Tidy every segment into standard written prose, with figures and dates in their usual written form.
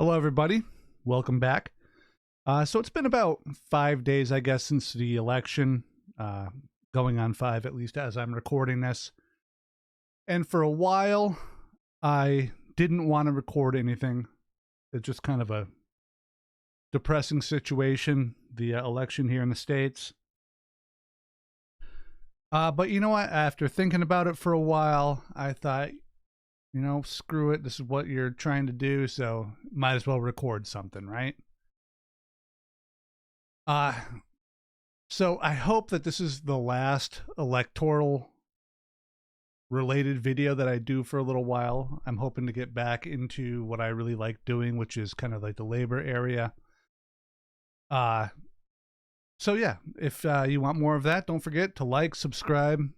Hello, everybody. Welcome back. So it's been about 5 days, I guess, since the election, going on 5 at least as I'm recording this. And for a while, I didn't want to record anything. It's just kind of a depressing situation, the election here in the States. But you know what? After thinking about it for a while, I thought, screw it. This is what you're trying to do, so might as well record something, right? Uh, so I hope that this is the last electoral related video that I do for a little while. I'm hoping to get back into what I really like doing, which is kind of like the labor area. So yeah, if you want more of that, don't forget to like, subscribe,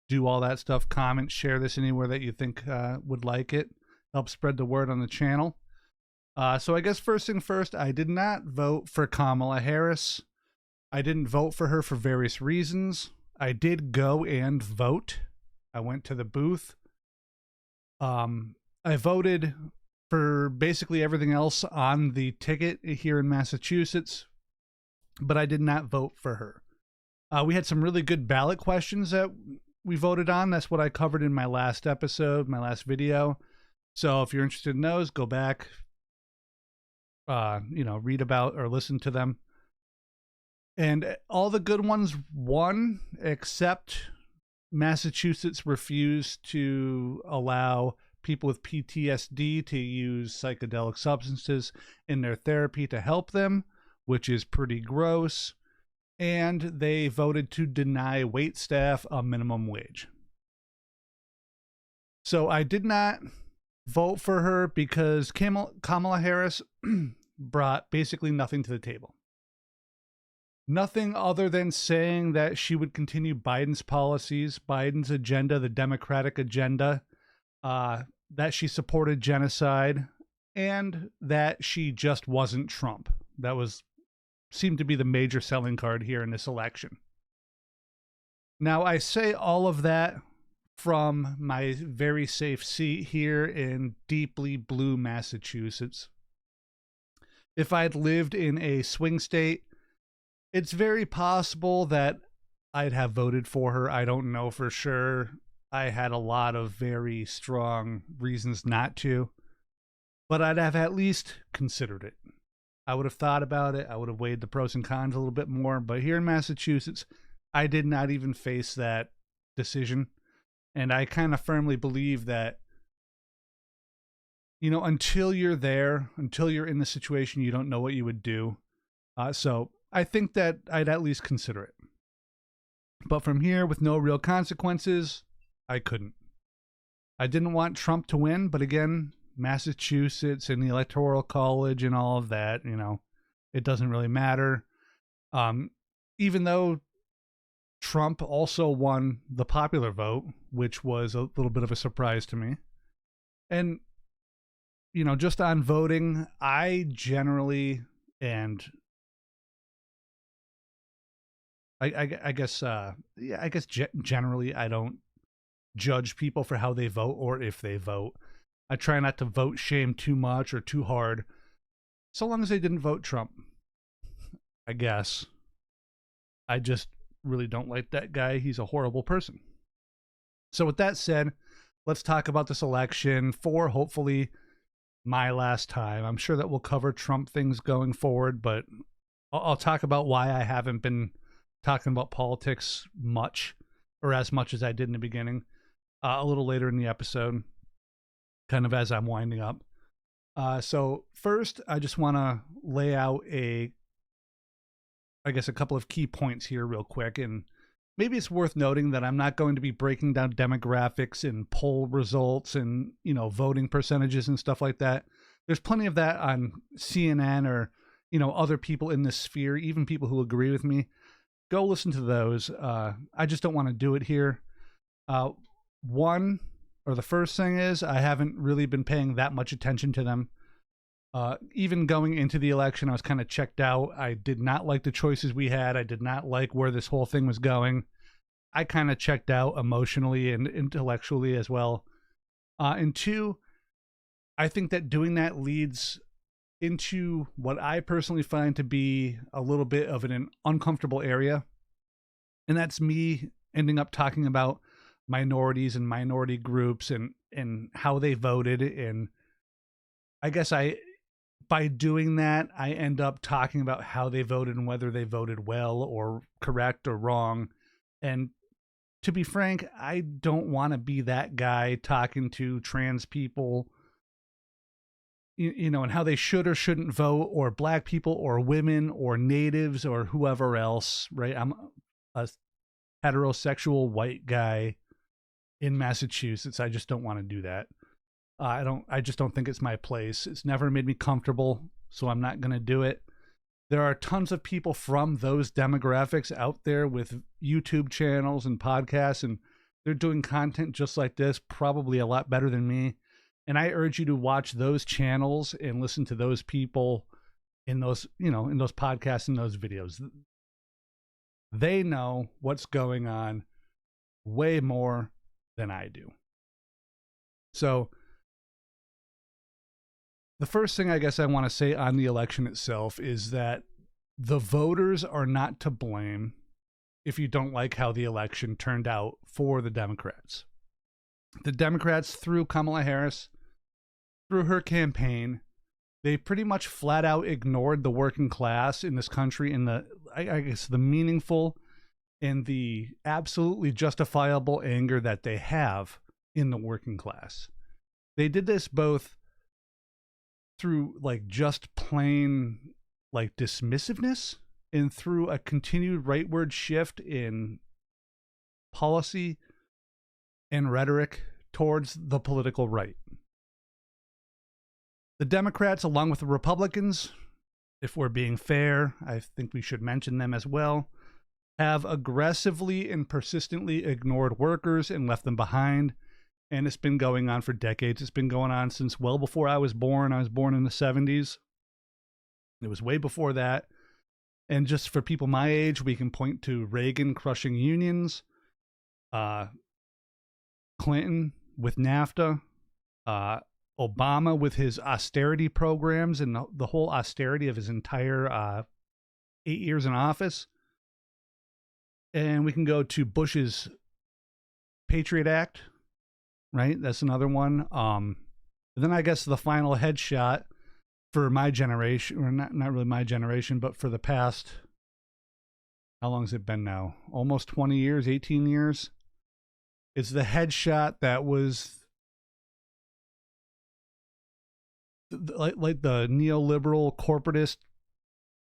do all that stuff, comment, share this anywhere that you think would like it. Help spread the word on the channel. So I guess first thing first, I did not vote for Kamala Harris. I didn't vote for her for various reasons. I did go and vote. I went to the booth. I voted for basically everything else on the ticket here in Massachusetts, but I did not vote for her. We had some really good ballot questions that we voted on. That's what I covered in my last episode, my last video. So if you're interested in those, go back, read about or listen to them. And all the good ones won, except Massachusetts refused to allow people with PTSD to use psychedelic substances in their therapy to help them, which is pretty gross. And they voted to deny wait staff a minimum wage. So I did not vote for her because Kamala Harris brought basically nothing to the table. Nothing other than saying that she would continue Biden's policies, Biden's agenda, the Democratic agenda, that she supported genocide, and that she just wasn't Trump. That seemed to be the major selling card here in this election. Now, I say all of that from my very safe seat here in deeply blue Massachusetts. If I'd lived in a swing state, it's very possible that I'd have voted for her. I don't know for sure. I had a lot of very strong reasons not to, but I'd have at least considered it. I would have thought about it. I would have weighed the pros and cons a little bit more. But here in Massachusetts, I did not even face that decision. And I kind of firmly believe that, until you're there, until you're in the situation, you don't know what you would do. So I think that I'd at least consider it. But from here, with no real consequences, I couldn't. I didn't want Trump to win, but again, Massachusetts and the Electoral College and all of that, it doesn't really matter. Even though Trump also won the popular vote, which was a little bit of a surprise to me. And, just on voting, I generally, and I guess generally I don't judge people for how they vote or if they vote. I try not to vote shame too much or too hard, so long as they didn't vote Trump, I guess. I just really don't like that guy. He's a horrible person. So with that said, let's talk about this election for hopefully my last time. I'm sure that we'll cover Trump things going forward, but I'll talk about why I haven't been talking about politics much, or as much as I did in the beginning, a little later in the episode, kind of as I'm winding up. So first, I just want to lay out a couple of key points here real quick. And maybe it's worth noting that I'm not going to be breaking down demographics and poll results and, voting percentages and stuff like that. There's plenty of that on CNN or, other people in this sphere, even people who agree with me. Go listen to those. I just don't want to do it here. The first thing is I haven't really been paying that much attention to them. Even going into the election, I was kind of checked out. I did not like the choices we had. I did not like where this whole thing was going. I kind of checked out emotionally and intellectually as well. And two, I think that doing that leads into what I personally find to be a little bit of an uncomfortable area. And that's me ending up talking about minorities and minority groups and how they voted. And I guess by doing that, I end up talking about how they voted and whether they voted well or correct or wrong. And to be frank, I don't want to be that guy talking to trans people, and how they should or shouldn't vote, or black people or women or natives or whoever else, right? I'm a heterosexual white guy in Massachusetts. I just don't want to do that. I just don't think it's my place. It's never made me comfortable, so I'm not going to do it. There are tons of people from those demographics out there with YouTube channels and podcasts, and they're doing content just like this, probably a lot better than me. And I urge you to watch those channels and listen to those people in those, in those podcasts and those videos. They know what's going on way more than I do. So the first thing I guess I want to say on the election itself is that the voters are not to blame if you don't like how the election turned out for the Democrats. The Democrats, through Kamala Harris, through her campaign, they pretty much flat out ignored the working class in this country in I guess the meaningful and the absolutely justifiable anger that they have in the working class. They did this both through just plain dismissiveness and through a continued rightward shift in policy and rhetoric towards the political right. The Democrats, along with the Republicans, if we're being fair, I think we should mention them as well, have aggressively and persistently ignored workers and left them behind. And it's been going on for decades. It's been going on since well before I was born. I was born in the 70s. It was way before that. And just for people my age, we can point to Reagan crushing unions, Clinton with NAFTA, Obama with his austerity programs and the whole austerity of his entire 8 years in office. And we can go to Bush's Patriot Act, right? That's another one. Then I guess the final headshot for my generation, or not really my generation, but for the past, how long has it been now? Almost 20 years, 18 years. It's the headshot that was like the neoliberal corporatist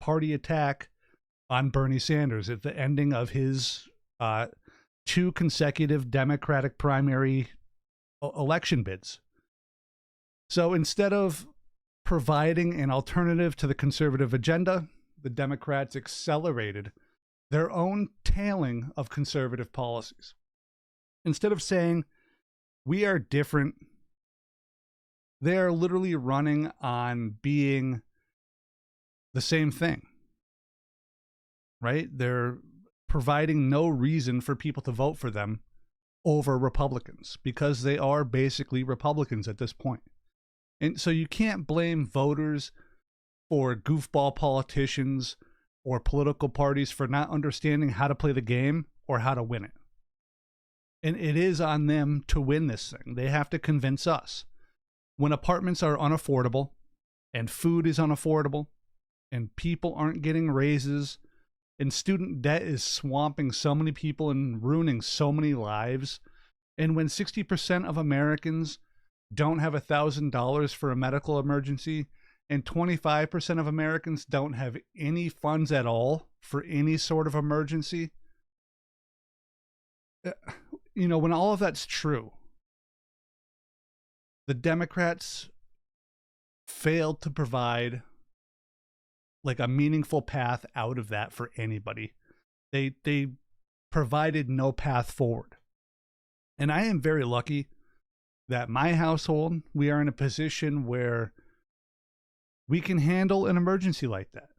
party attack on Bernie Sanders at the ending of his 2 consecutive Democratic primary election bids. So instead of providing an alternative to the conservative agenda, the Democrats accelerated their own tailing of conservative policies. Instead of saying, we are different, they are literally running on being the same thing, right? They're providing no reason for people to vote for them over Republicans because they are basically Republicans at this point. And so you can't blame voters or goofball politicians or political parties for not understanding how to play the game or how to win it. And it is on them to win this thing. They have to convince us. When apartments are unaffordable and food is unaffordable and people aren't getting raises and student debt is swamping so many people and ruining so many lives, and when 60% of Americans don't have $1,000 for a medical emergency and 25% of Americans don't have any funds at all for any sort of emergency, when all of that's true, the Democrats failed to provide a meaningful path out of that for anybody. They provided no path forward. And I am very lucky that my household, we are in a position where we can handle an emergency like that.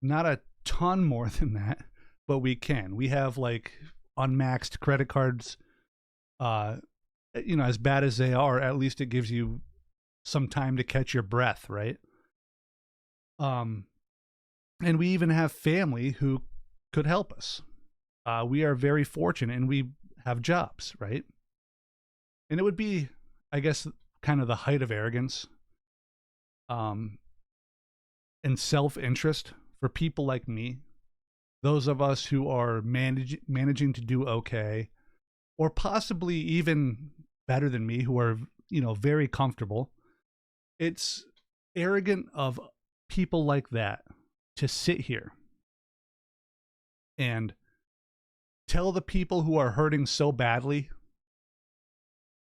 Not a ton more than that, but we can. We have unmaxed credit cards. As bad as they are, at least it gives you some time to catch your breath, right? And we even have family who could help us. We are very fortunate and we have jobs, right? And it would be, I guess, kind of the height of arrogance and self-interest for people like me, those of us who are managing to do okay, or possibly even better than me, who are, very comfortable. It's arrogant of people like that to sit here and tell the people who are hurting so badly,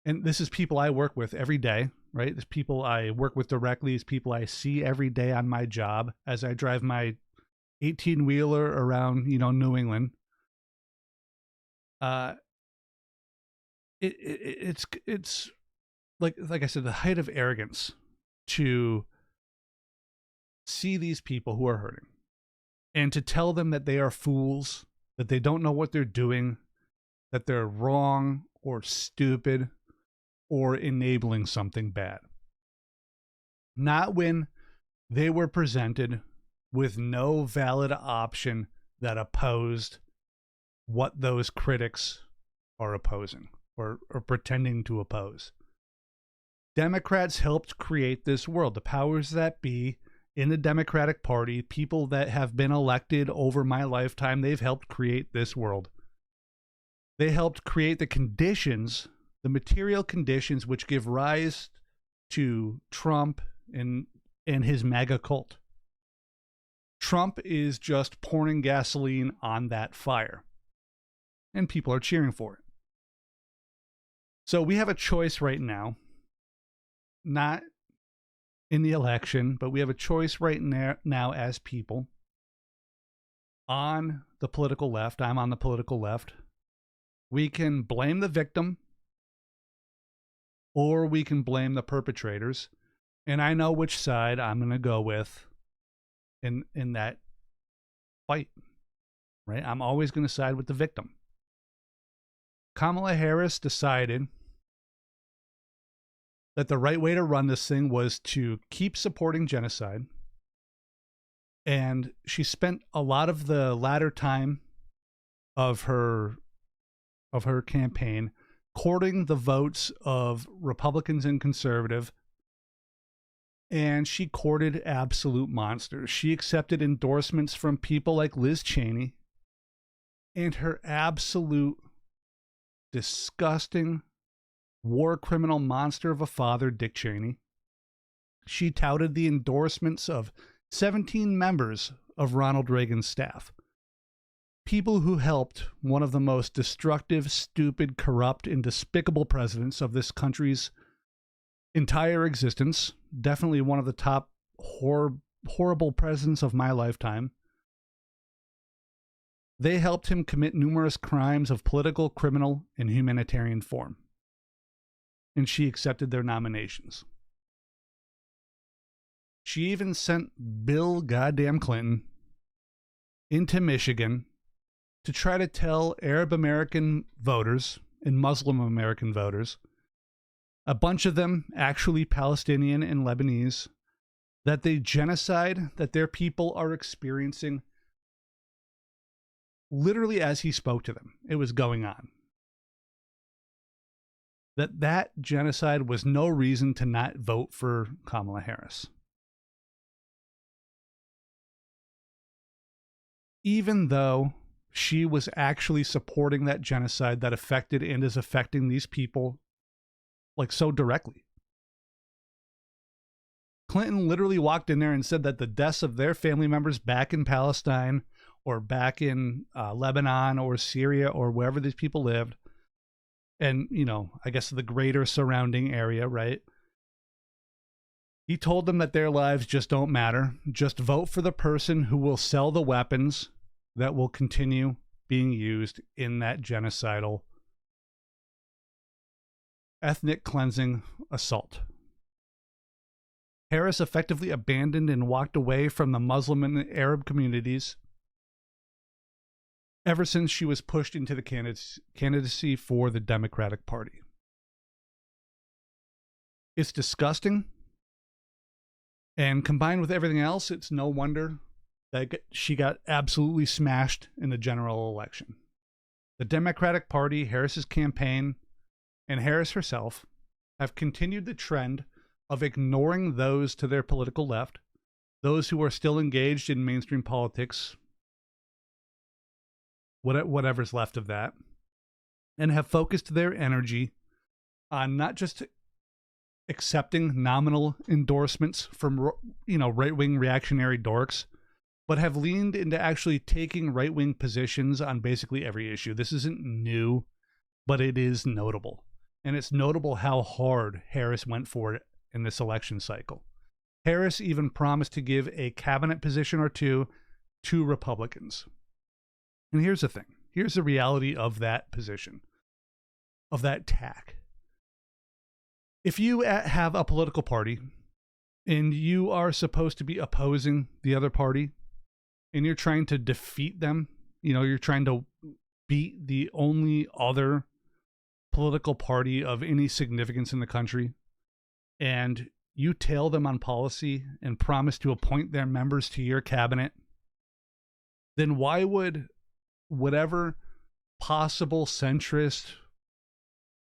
and this is people I work with every day, right? There's people I work with directly, it's people I see every day on my job as I drive my 18-wheeler around, New England. It's like I said, the height of arrogance to see these people who are hurting and to tell them that they are fools, that they don't know what they're doing, that they're wrong or stupid or enabling something bad. Not when they were presented with no valid option that opposed what those critics are opposing or pretending to oppose. Democrats helped create this world. The powers that be in the Democratic Party, people that have been elected over my lifetime, they've helped create this world. They helped create the conditions, the material conditions which give rise to Trump and his MAGA cult. Trump is just pouring gasoline on that fire, and people are cheering for it. So we have a choice right now, not in the election, but we have a choice right now as people on the political left. I'm on the political left. We can blame the victim or we can blame the perpetrators. And I know which side I'm going to go with in that fight, right? I'm always going to side with the victim. Kamala Harris decided that the right way to run this thing was to keep supporting genocide. And she spent a lot of the latter time of her campaign courting the votes of Republicans and conservative. And she courted absolute monsters. She accepted endorsements from people like Liz Cheney and her absolute disgusting war criminal monster of a father, Dick Cheney. She touted the endorsements of 17 members of Ronald Reagan's staff. People who helped one of the most destructive, stupid, corrupt, and despicable presidents of this country's entire existence. Definitely one of the top horrible presidents of my lifetime. They helped him commit numerous crimes of political, criminal, and humanitarian form. And she accepted their nominations. She even sent Bill goddamn Clinton into Michigan to try to tell Arab American voters and Muslim American voters, a bunch of them actually Palestinian and Lebanese, that the genocide that their people are experiencing, literally as he spoke to them, it was going on. That genocide was no reason to not vote for Kamala Harris. Even though she was actually supporting that genocide that affected and is affecting these people like so directly. Clinton literally walked in there and said that the deaths of their family members back in Palestine or back in Lebanon or Syria or wherever these people lived, and, I guess the greater surrounding area, right? He told them that their lives just don't matter. Just vote for the person who will sell the weapons that will continue being used in that genocidal, ethnic cleansing assault. Harris effectively abandoned and walked away from the Muslim and Arab communities ever since she was pushed into the candidacy for the Democratic Party. It's disgusting. And combined with everything else, it's no wonder that she got absolutely smashed in the general election. The Democratic Party, Harris's campaign, and Harris herself have continued the trend of ignoring those to their political left, those who are still engaged in mainstream politics, whatever's left of that, and have focused their energy on not just accepting nominal endorsements from, right-wing reactionary dorks, but have leaned into actually taking right-wing positions on basically every issue. This isn't new, but it is notable. And it's notable how hard Harris went for it in this election cycle. Harris even promised to give a cabinet position or two to Republicans. And here's the thing. Here's the reality of that position, of that tack. If you have a political party and you are supposed to be opposing the other party and you're trying to defeat them, you're trying to beat the only other political party of any significance in the country, and you tail them on policy and promise to appoint their members to your cabinet, then why would whatever possible centrist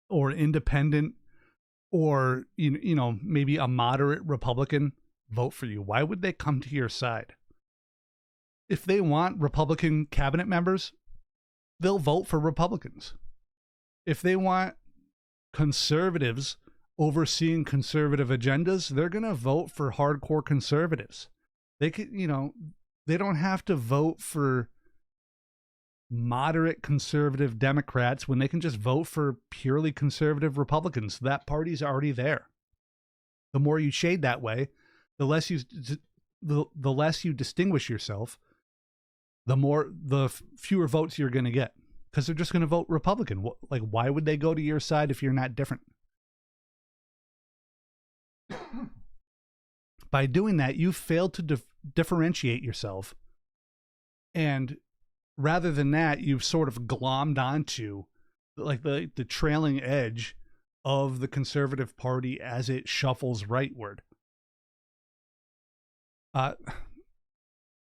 or independent or maybe a moderate Republican vote for you? Why would they come to your side? If they want Republican cabinet members, they'll vote for Republicans. If they want conservatives overseeing conservative agendas, they're going to vote for hardcore conservatives. They could, they don't have to vote for moderate conservative Democrats when they can just vote for purely conservative Republicans. That party's already there. The more you shade that way, the less you distinguish yourself, the fewer votes you're going to get, because they're just going to vote Republican. Like, why would they go to your side if you're not different? By doing that, you failed to differentiate yourself, and rather than that, you've sort of glommed onto like the trailing edge of the conservative party as it shuffles rightward.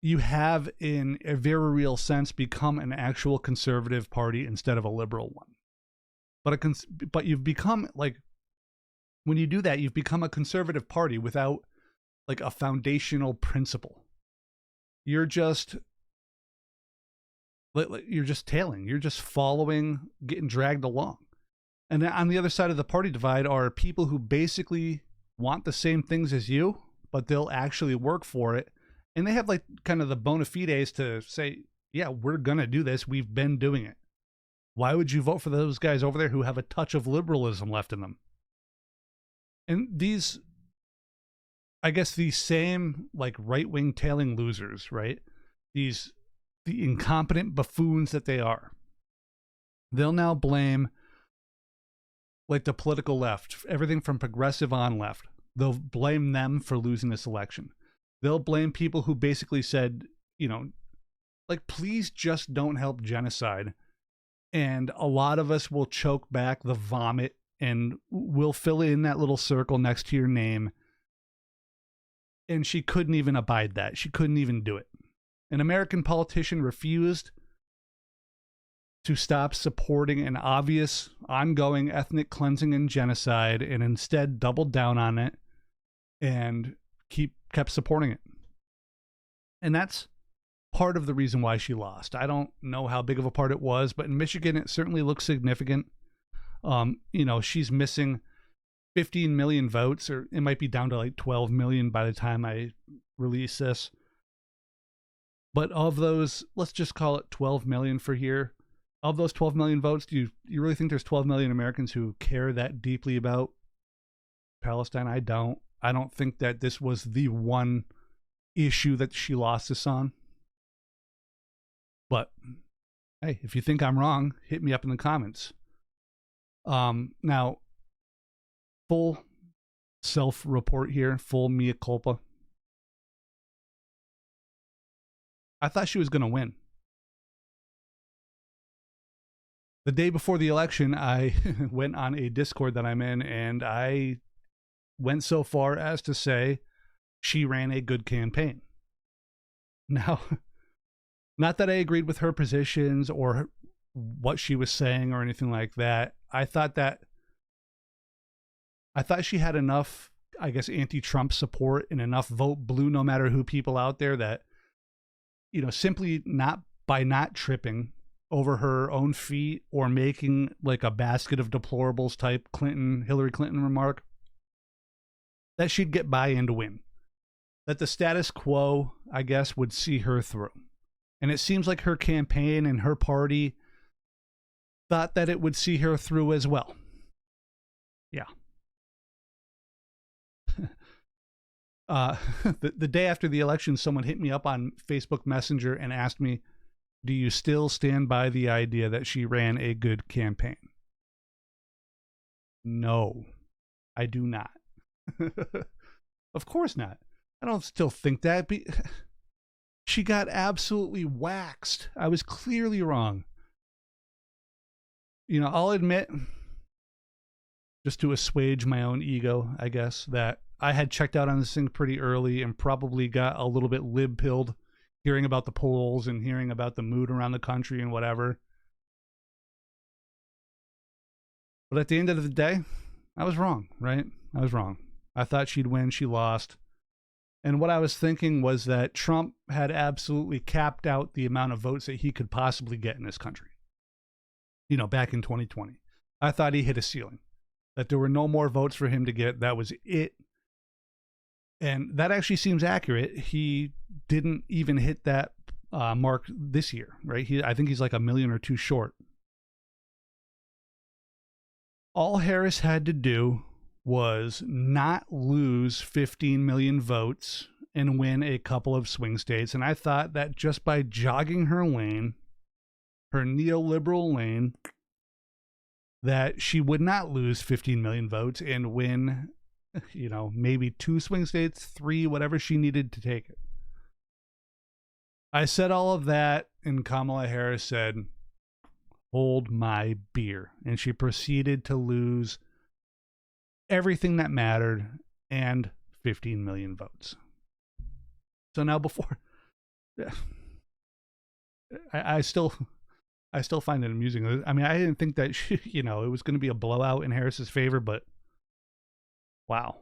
You have, in a very real sense, become an actual conservative party instead of a liberal one. But you've become, like, when you do that, you've become a conservative party without like a foundational principle. You're just tailing. You're just following, getting dragged along. And then on the other side of the party divide are people who basically want the same things as you, but they'll actually work for it. And they have like kind of the bona fides to say, yeah, we're going to do this. We've been doing it. Why would you vote for those guys over there who have a touch of liberalism left in them? And these, I guess, these same like right-wing tailing losers, right? The incompetent buffoons that they are, they'll now blame like the political left, everything from progressive on left. They'll blame them for losing this election. They'll blame people who basically said, like, please just don't help genocide. And a lot of us will choke back the vomit and we'll fill in that little circle next to your name. And she couldn't even abide that. She couldn't even do it. An American politician refused to stop supporting an obvious, ongoing ethnic cleansing and genocide, and instead doubled down on it and kept supporting it. And that's part of the reason why she lost. I don't know how big of a part it was, but in Michigan, it certainly looks significant. She's missing 15 million votes, or it might be down to like 12 million by the time I release this. But of those, let's just call it 12 million for here. Of those 12 million votes, do you really think there's 12 million Americans who care that deeply about Palestine? I don't. I don't think that this was the one issue that she lost this on. But hey, if you think I'm wrong, hit me up in the comments. Now, full self-report here, full mea culpa. I thought she was going to win. The day before the election, I went on a Discord that I'm in, and I went so far as to say, she ran a good campaign. Now, not that I agreed with her positions or what she was saying or anything like that. I thought she had enough, I guess, anti-Trump support and enough vote blue no matter who people out there that, simply not tripping over her own feet or making like a basket of deplorables type Hillary Clinton remark, that she'd get buy-in to win. That the status quo, I guess, would see her through. And it seems like her campaign and her party thought that it would see her through as well. Yeah. The day after the election, someone hit me up on Facebook Messenger and asked me, do you still stand by the idea that she ran a good campaign? No, I do not. Of course not. I don't still think that. She got absolutely waxed. I was clearly wrong. I'll admit, just to assuage my own ego, I guess, that I had checked out on this thing pretty early and probably got a little bit lib-pilled hearing about the polls and hearing about the mood around the country and whatever. But at the end of the day, I was wrong, right? I was wrong. I thought she'd win. She lost. And what I was thinking was that Trump had absolutely capped out the amount of votes that he could possibly get in this country. Back in 2020. I thought he hit a ceiling. That there were no more votes for him to get. That was it. And that actually seems accurate. He didn't even hit that mark this year, right? I think he's like 1 million or 2 short. All Harris had to do was not lose 15 million votes and win a couple of swing states. And I thought that just by jogging her lane, her neoliberal lane, that she would not lose 15 million votes and win, maybe 2 swing states, 3, whatever she needed to take it. I said all of that, and Kamala Harris said, hold my beer. And she proceeded to lose everything that mattered and 15 million votes. So now I still find it amusing. I mean, I didn't think that it was going to be a blowout in Harris's favor, but wow.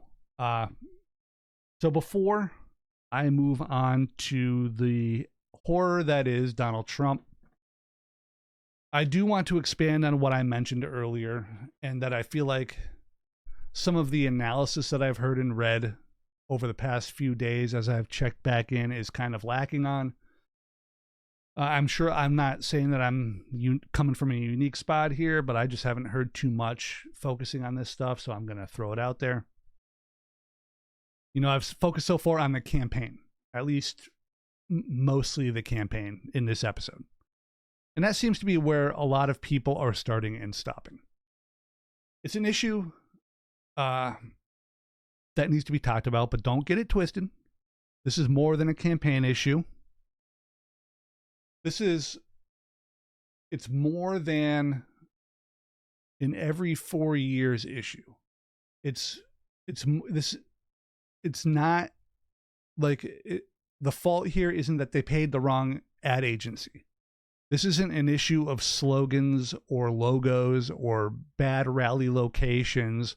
So before I move on to the horror that is Donald Trump, I do want to expand on what I mentioned earlier, and that I feel like some of the analysis that I've heard and read over the past few days as I've checked back in is kind of lacking on. I'm sure I'm not saying that I'm coming from a unique spot here, but I just haven't heard too much focusing on this stuff, so I'm going to throw it out there. I've focused so far on the campaign, at least mostly the campaign in this episode. And that seems to be where a lot of people are starting and stopping. It's an issue that needs to be talked about, but don't get it twisted. This is more than a campaign issue. It's more than an every 4 years issue. It's not like the fault here isn't that they paid the wrong ad agency. This isn't an issue of slogans or logos or bad rally locations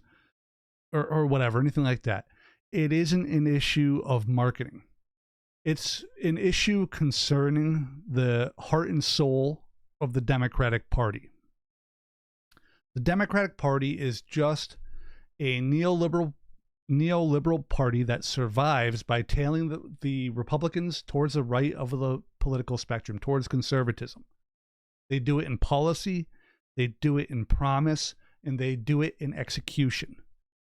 or whatever, anything like that. It isn't an issue of marketing. It's an issue concerning the heart and soul of the Democratic Party. The Democratic Party is just a neoliberal party that survives by tailing the Republicans towards the right of the political spectrum, towards conservatism. They do it in policy, they do it in promise, and they do it in execution.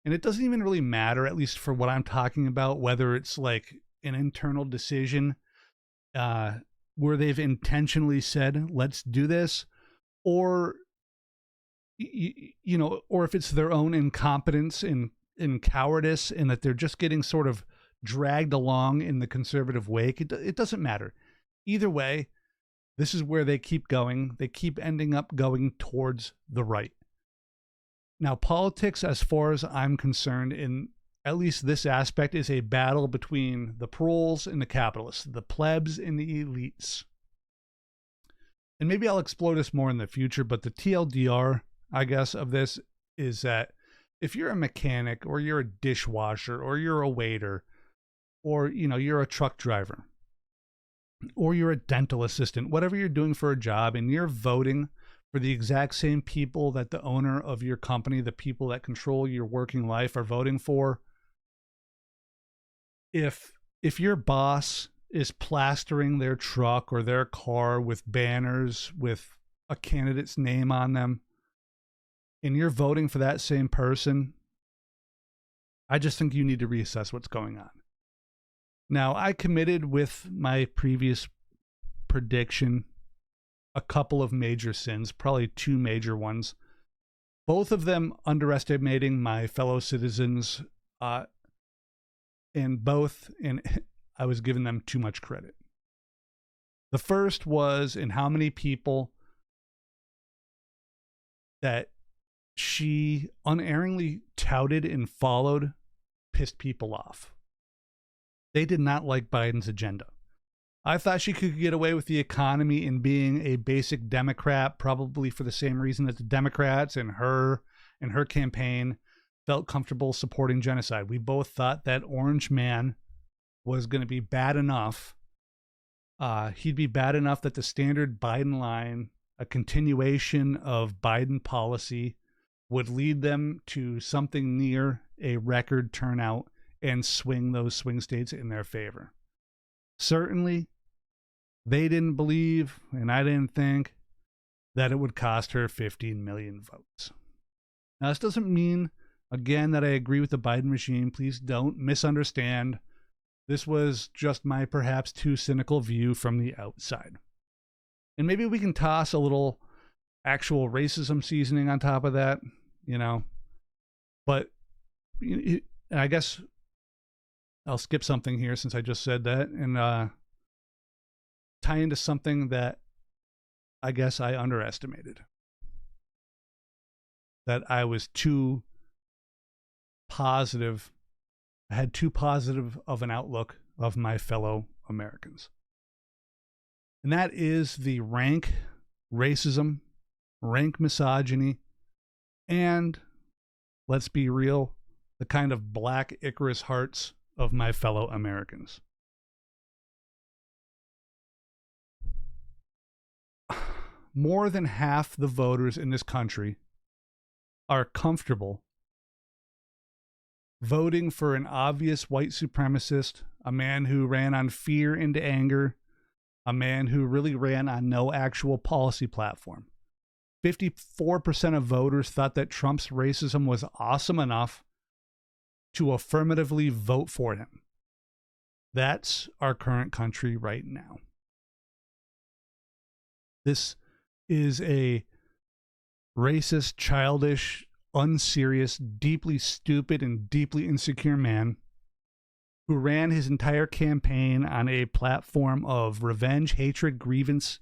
And it doesn't even really matter, at least for what I'm talking about, whether it's like an internal decision where they've intentionally said, let's do this, or or if it's their own incompetence and cowardice and that they're just getting sort of dragged along in the conservative wake. It doesn't matter. Either way, this is where they keep going. They keep ending up going towards the right. Now, politics, as far as I'm concerned, in at least this aspect is a battle between the proles and the capitalists, the plebs and the elites. And maybe I'll explore this more in the future, but the TLDR, I guess, of this is that if you're a mechanic or you're a dishwasher or you're a waiter or, you're a truck driver or you're a dental assistant, whatever you're doing for a job, and you're voting for the exact same people that the owner of your company, the people that control your working life, are voting for, if your boss is plastering their truck or their car with banners with a candidate's name on them, and you're voting for that same person, I just think you need to reassess what's going on. Now, I committed with my previous prediction a couple of major sins, probably two major ones, both of them underestimating my fellow citizens, and I was giving them too much credit. The first was in how many people that she unerringly touted and followed pissed people off. They did not like Biden's agenda. I thought she could get away with the economy and being a basic Democrat, probably for the same reason that the Democrats and her campaign felt comfortable supporting genocide. We both thought that orange man was going to be bad enough. He'd be bad enough that the standard Biden line, a continuation of Biden policy, would lead them to something near a record turnout and swing those swing states in their favor. Certainly, they didn't believe, and I didn't think, that it would cost her 15 million votes. Now, this doesn't mean, again, that I agree with the Biden regime. Please don't misunderstand. This was just my perhaps too cynical view from the outside. And maybe we can toss a little actual racism seasoning on top of that, But I guess I'll skip something here since I just said that and tie into something that I guess I underestimated. That I was too positive. I had too positive of an outlook of my fellow Americans. And that is the rank racism, rank misogyny, and, let's be real, the kind of black Icarus hearts of my fellow Americans. More than half the voters in this country are comfortable voting for an obvious white supremacist, a man who ran on fear into anger, a man who really ran on no actual policy platform. 54% of voters thought that Trump's racism was awesome enough to affirmatively vote for him. That's our current country right now. This is a racist, childish, unserious, deeply stupid, and deeply insecure man who ran his entire campaign on a platform of revenge, hatred, grievance,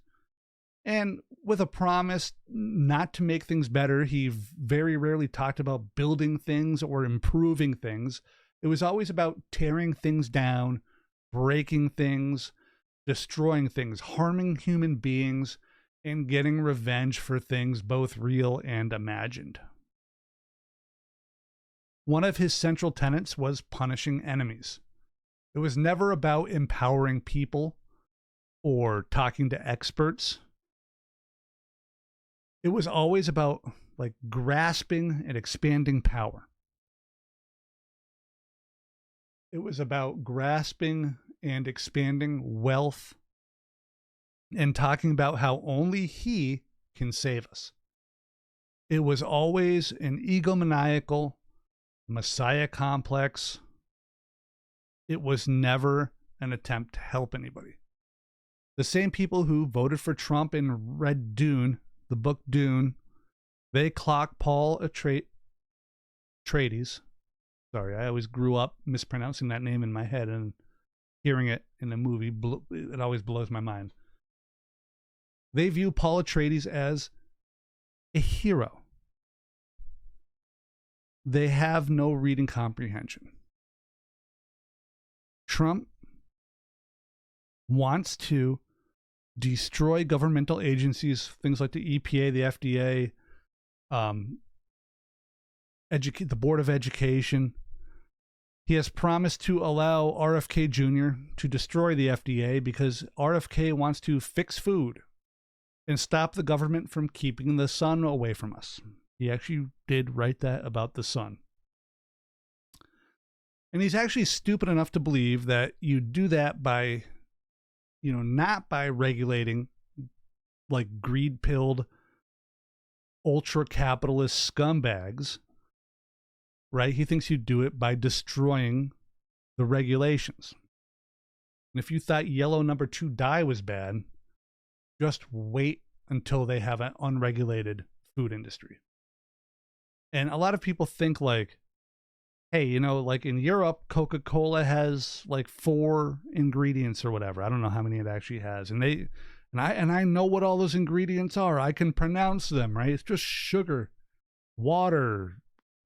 and with a promise not to make things better. He very rarely talked about building things or improving things. It was always about tearing things down, breaking things, destroying things, harming human beings, and getting revenge for things both real and imagined. One of his central tenets was punishing enemies. It was never about empowering people or talking to experts. It was always about grasping and expanding power. It was about grasping and expanding wealth and talking about how only he can save us. It was always an egomaniacal messiah complex. It was never an attempt to help anybody. The same people who voted for Trump and read Dune, the book Dune, they clock Paul Atreides. Sorry, I always grew up mispronouncing that name in my head, and hearing it in the movie, it always blows my mind. They view Paul Atreides as a hero. They have no reading comprehension. Trump wants to destroy governmental agencies, things like the EPA, the FDA, the Board of Education. He has promised to allow RFK Jr. to destroy the FDA because RFK wants to fix food and stop the government from keeping the sun away from us. He actually did write that about the sun. And he's actually stupid enough to believe that you do that by, not by regulating like greed-pilled, ultra-capitalist scumbags, right? He thinks you do it by destroying the regulations. And if you thought yellow number 2 dye was bad, just wait until they have an unregulated food industry. And a lot of people think like, hey, like in Europe, Coca-Cola has like 4 ingredients or whatever. I don't know how many it actually has. And I know what all those ingredients are. I can pronounce them, right? It's just sugar, water,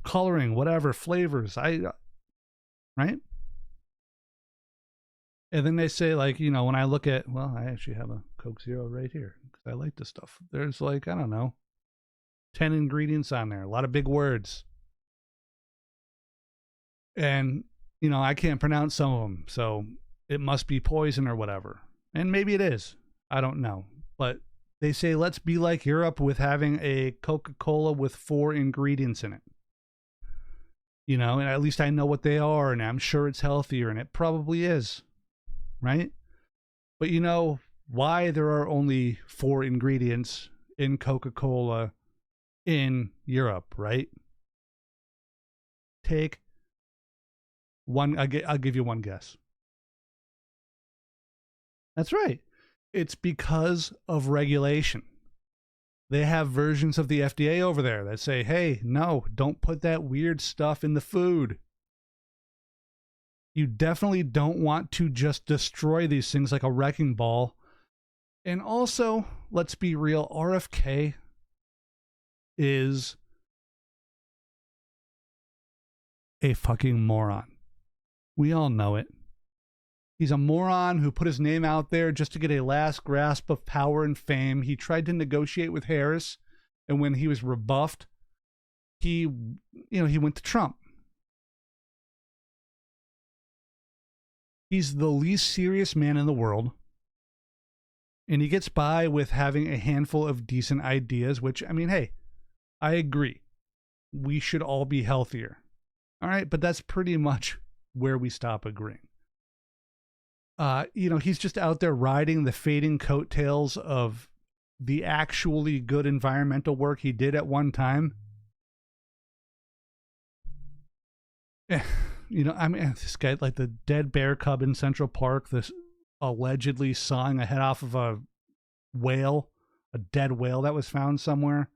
coloring, whatever, flavors. Right? And then they say like, when I look at, well, I actually have a Coke Zero right here because I like this stuff. There's like, I don't know, 10 ingredients on there. A lot of big words. And, I can't pronounce some of them, so it must be poison or whatever. And maybe it is. I don't know. But they say, let's be like Europe with having a Coca-Cola with 4 ingredients in it. And at least I know what they are, and I'm sure it's healthier, and it probably is. Right? But why there are only 4 ingredients in Coca-Cola in Europe, right? Take one. I'll give you one guess. That's right. It's because of regulation. They have versions of the FDA over there that say, hey, no, don't put that weird stuff in the food. You definitely don't want to just destroy these things like a wrecking ball. And also, let's be real, RFK is a fucking moron. We all know it. He's a moron who put his name out there just to get a last grasp of power and fame. He tried to negotiate with Harris, and when he was rebuffed, he went to Trump. He's the least serious man in the world, and he gets by with having a handful of decent ideas, which, hey, I agree. We should all be healthier. All right, but that's pretty much where we stop agreeing. He's just out there riding the fading coattails of the actually good environmental work he did at one time. This guy, like the dead bear cub in Central Park, this allegedly sawing a head off of a whale, a dead whale that was found somewhere.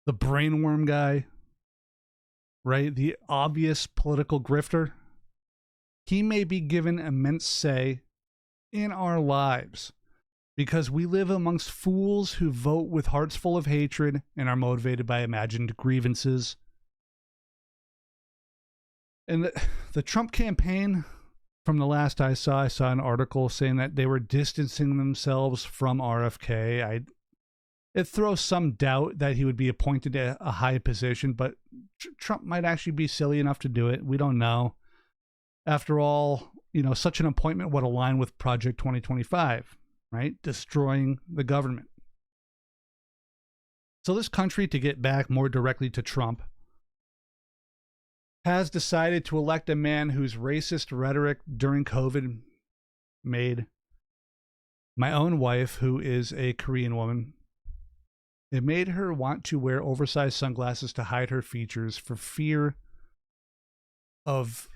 The brainworm guy, right? The obvious political grifter. He may be given immense say in our lives because we live amongst fools who vote with hearts full of hatred and are motivated by imagined grievances. And the Trump campaign, from the last I saw an article saying that they were distancing themselves from RFK. It throws some doubt that he would be appointed to a high position, but Trump might actually be silly enough to do it. We don't know. After all, such an appointment would align with Project 2025, right? Destroying the government. So this country, to get back more directly to Trump, has decided to elect a man whose racist rhetoric during COVID made my own wife, who is a Korean woman, it made her want to wear oversized sunglasses to hide her features for fear of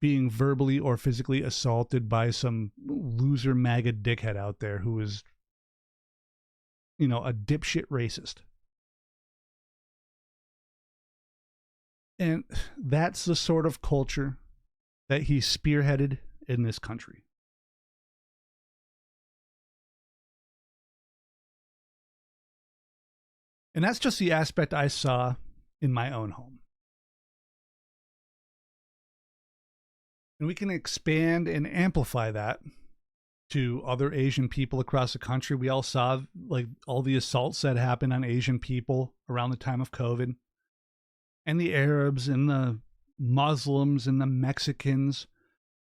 being verbally or physically assaulted by some loser MAGA dickhead out there who is, a dipshit racist. And that's the sort of culture that he spearheaded in this country. And that's just the aspect I saw in my own home. And we can expand and amplify that to other Asian people across the country. We all saw like all the assaults that happened on Asian people around the time of COVID, and the Arabs and the Muslims and the Mexicans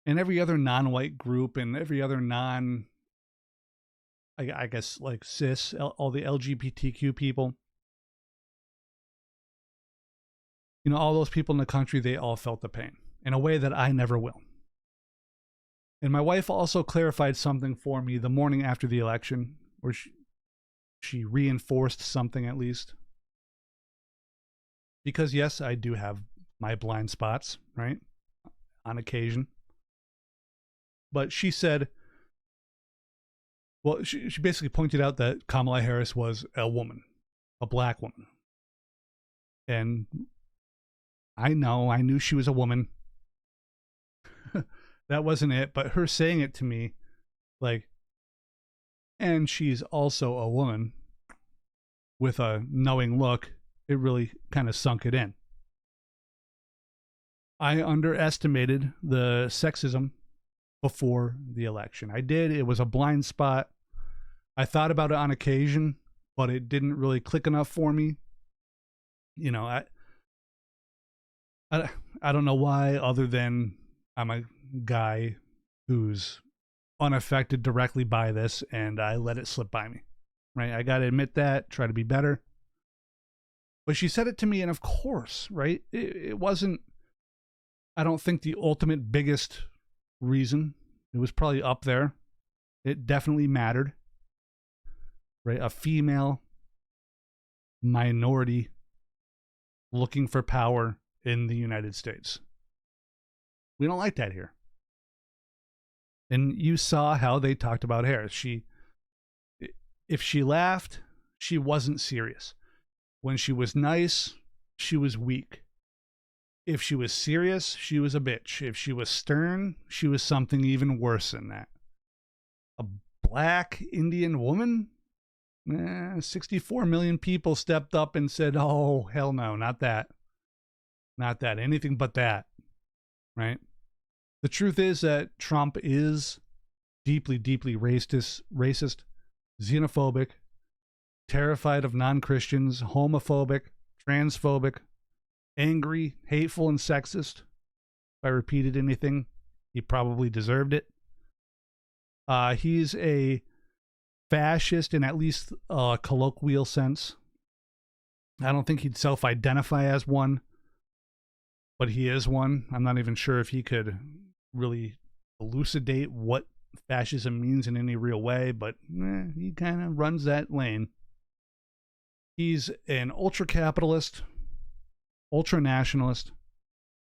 and every other non-white group and every other I guess like cis, all the LGBTQ people. You know, all those people in the country, they all felt the pain in a way that I never will. And my wife also clarified something for me the morning after the election, or she reinforced something at least. Because yes, I do have my blind spots, right? On occasion. But she said, well, she basically pointed out that Kamala Harris was a woman, a black woman. And I knew she was a woman. That wasn't it, but her saying it to me, like, and she's also a woman, with a knowing look, it really kind of sunk it in. I underestimated the sexism before the election. I did. It was a blind spot. I thought about it on occasion, but it didn't really click enough for me. You know, I don't know why, other than I'm a guy who's unaffected directly by this, and I let it slip by me, right? I got to admit that, try to be better. But she said it to me, and of course, right? It wasn't, I don't think, the ultimate biggest reason. It was probably up there. It definitely mattered, right? A female minority looking for power in the United States. We don't like that here. And you saw how they talked about Harris. If she laughed, she wasn't serious. When she was nice, she was weak. If she was serious, she was a bitch. If she was stern, she was something even worse than that. A black Indian woman? 64 million people stepped up and said, oh, hell no, not that. Not that. Anything but that. Right? The truth is that Trump is deeply, deeply racist, xenophobic, terrified of non-Christians, homophobic, transphobic, angry, hateful, and sexist. If I repeated anything, he probably deserved it. He's a fascist in at least a colloquial sense. I don't think he'd self-identify as one, but he is one. I'm not even sure if he could really elucidate what fascism means in any real way, but he kind of runs that lane. He's an ultra-capitalist, ultra-nationalist,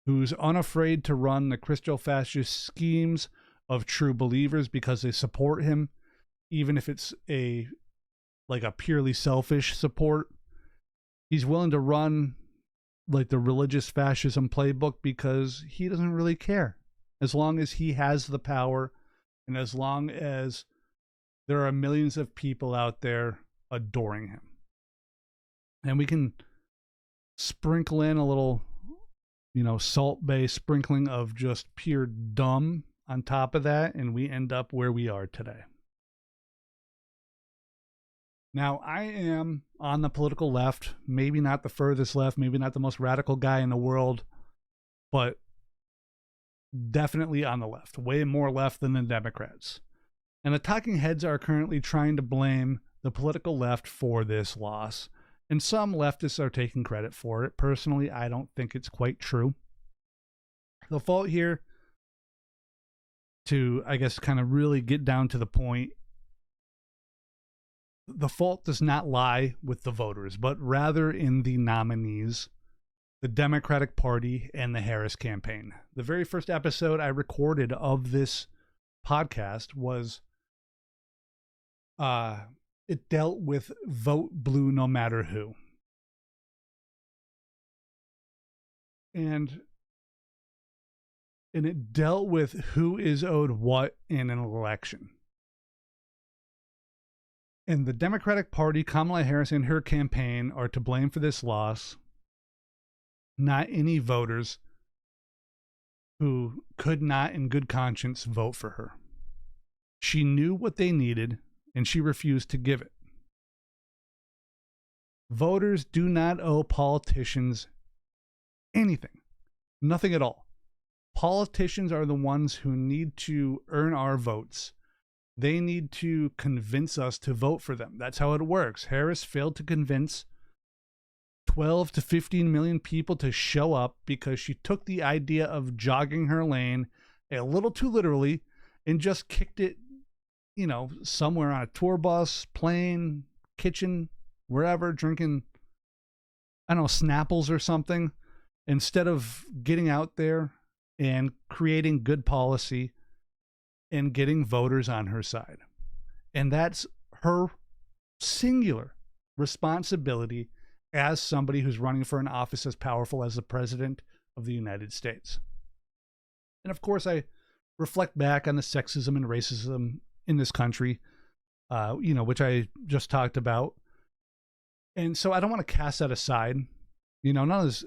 who's unafraid to run the Christo-fascist schemes of true believers because they support him, even if it's a purely selfish support. He's willing to run like the religious fascism playbook because he doesn't really care. As long as he has the power, and as long as there are millions of people out there adoring him. And we can sprinkle in a little, Salt Bay sprinkling of just pure dumb on top of that, and we end up where we are today. Now, I am on the political left, maybe not the furthest left, maybe not the most radical guy in the world, but definitely on the left, way more left than the Democrats. And the talking heads are currently trying to blame the political left for this loss. And some leftists are taking credit for it. Personally, I don't think it's quite true. The fault here, to, I guess, kind of really get down to the point, the fault does not lie with the voters, but rather in the nominees, the Democratic Party and the Harris campaign. The very first episode I recorded of this podcast was, it dealt with vote blue no matter who. And it dealt with who is owed what in an election. And the Democratic Party, Kamala Harris and her campaign are to blame for this loss, not any voters who could not in good conscience vote for her. She knew what they needed, and she refused to give it. Voters do not owe politicians anything. Nothing at all. Politicians are the ones who need to earn our votes. They need to convince us to vote for them. That's how it works. Harris failed to convince 12 to 15 million people to show up because she took the idea of jogging her lane a little too literally and just kicked it, somewhere on a tour bus, plane, kitchen, wherever, drinking, Snapples or something, instead of getting out there and creating good policy and getting voters on her side. And that's her singular responsibility as somebody who's running for an office as powerful as the President of the United States. And of course, I reflect back on the sexism and racism in this country, which I just talked about. And so I don't want to cast that aside. None of this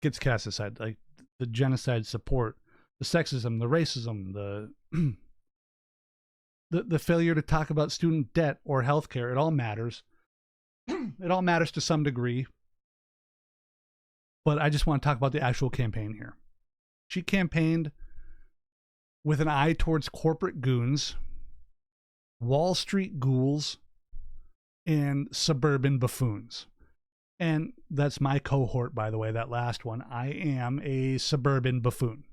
gets cast aside, like the genocide support, the sexism, the racism, the failure to talk about student debt or healthcare. It all matters. It all matters to some degree. But I just want to talk about the actual campaign here. She campaigned with an eye towards corporate goons, Wall Street ghouls, and suburban buffoons. And that's my cohort, by the way, that last one. I am a suburban buffoon.